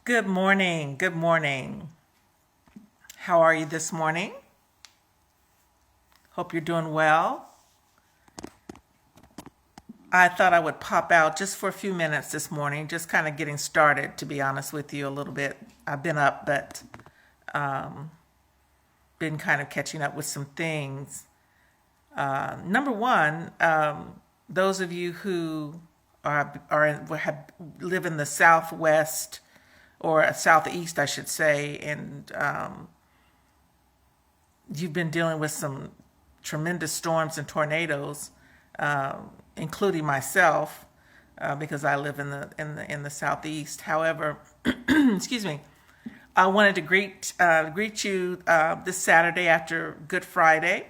Good morning. Good morning. How are you this morning? Hope you're doing well. I thought I would pop out just for a few minutes this morning, just kind of getting started, to be honest with you, a little bit. I've been up, but been kind of catching up with some things. Number one, those of you who live in the Southwest or Southeast, I should say, and you've been dealing with some tremendous storms and tornadoes, including myself, because I live in the southeast. However, excuse me, I wanted to greet you this Saturday after Good Friday,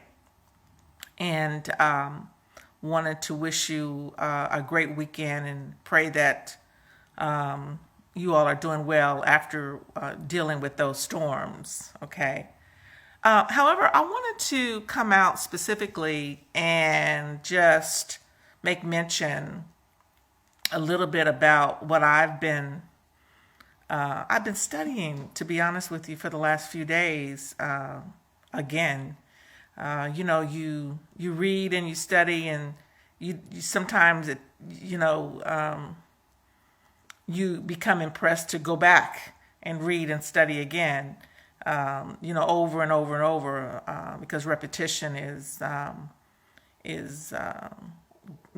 and wanted to wish you a great weekend and pray that you all are doing well after dealing with those storms. Okay. However, I wanted to come out specifically and just make mention a little bit about what I've been studying, to be honest with you, for the last few days. Again, you read and you study, and you sometimes you become impressed to go back and read and study again. Over and over and over, because repetition is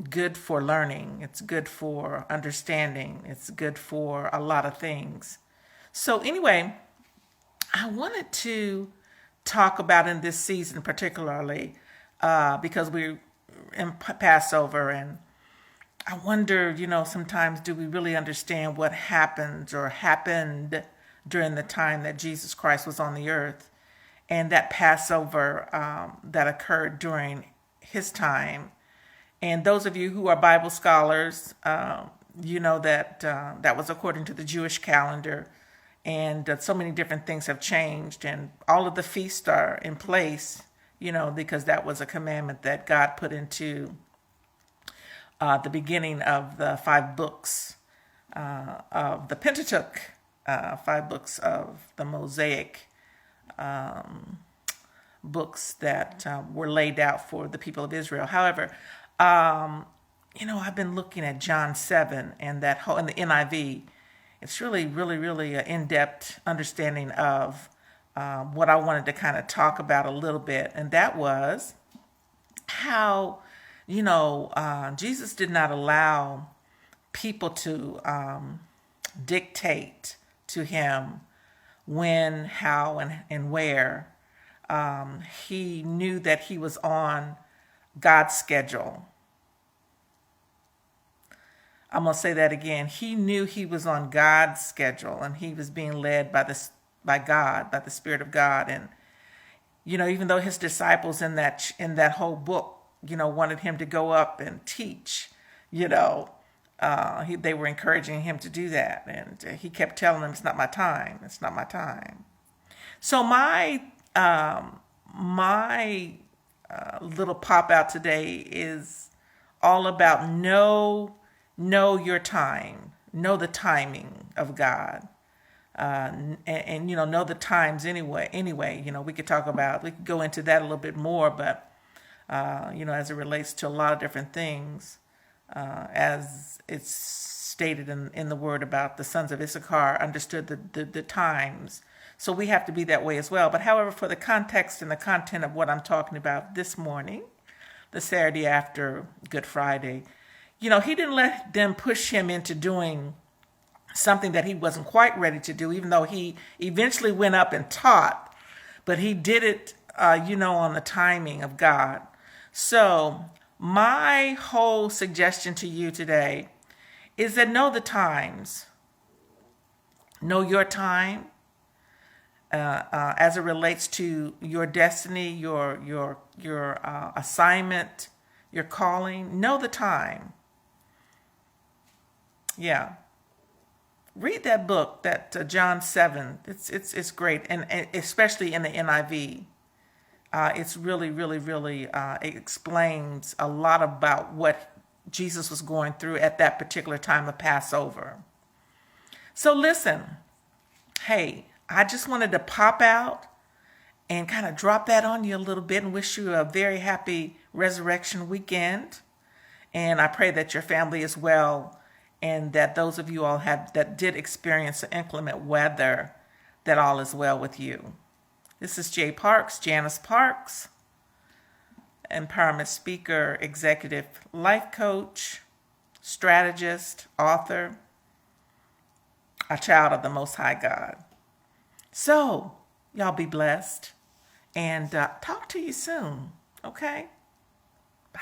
good for learning. It's good for understanding. It's good for a lot of things. So anyway, I wanted to talk about in this season particularly, because we're in Passover, and I wonder, sometimes do we really understand what happens or happened during the time that Jesus Christ was on the earth, and that Passover that occurred during his time. And those of you who are Bible scholars, you know that that was according to the Jewish calendar, and so many different things have changed, and all of the feasts are in place, because that was a commandment that God put into the beginning of the 5 books of the Pentateuch, 5 books of the Mosaic books that were laid out for the people of Israel. However, I've been looking at John 7 and that whole in the NIV. It's really, really, really an in-depth understanding of what I wanted to kind of talk about a little bit, and that was how Jesus did not allow people to dictate to him when, how, and where. He knew that he was on God's schedule. I'm going to say that again. He knew he was on God's schedule, and he was being led by God, by the Spirit of God. And, even though his disciples in that whole book, wanted him to go up and teach, they were encouraging him to do that. And he kept telling them, it's not my time. It's not my time. So my little pop out today is all about know your time, know the timing of God, and know the times anyway. We could go into that a little bit more, but as it relates to a lot of different things, as it's stated in the word about the sons of Issachar understood the times. So we have to be that way as well. But however, for the context and the content of what I'm talking about this morning, the Saturday after Good Friday, he didn't let them push him into doing something that he wasn't quite ready to do, even though he eventually went up and taught. But he did it, on the timing of God. So my whole suggestion to you today is that know the times. Know your time. As it relates to your destiny, your assignment, your calling, know the time. Yeah, read that book, that John 7. It's great, and especially in the NIV, it's really, really, really it explains a lot about what Jesus was going through at that particular time of Passover. So listen. Hey, I just wanted to pop out and kind of drop that on you a little bit and wish you a very happy resurrection weekend. And I pray that your family is well, and that those of you all have that did experience the inclement weather, that all is well with you. This is Jay Parks, Janice Parks, empowerment speaker, executive life coach, strategist, author, a child of the Most High God. So, y'all be blessed, and talk to you soon, okay? Bye.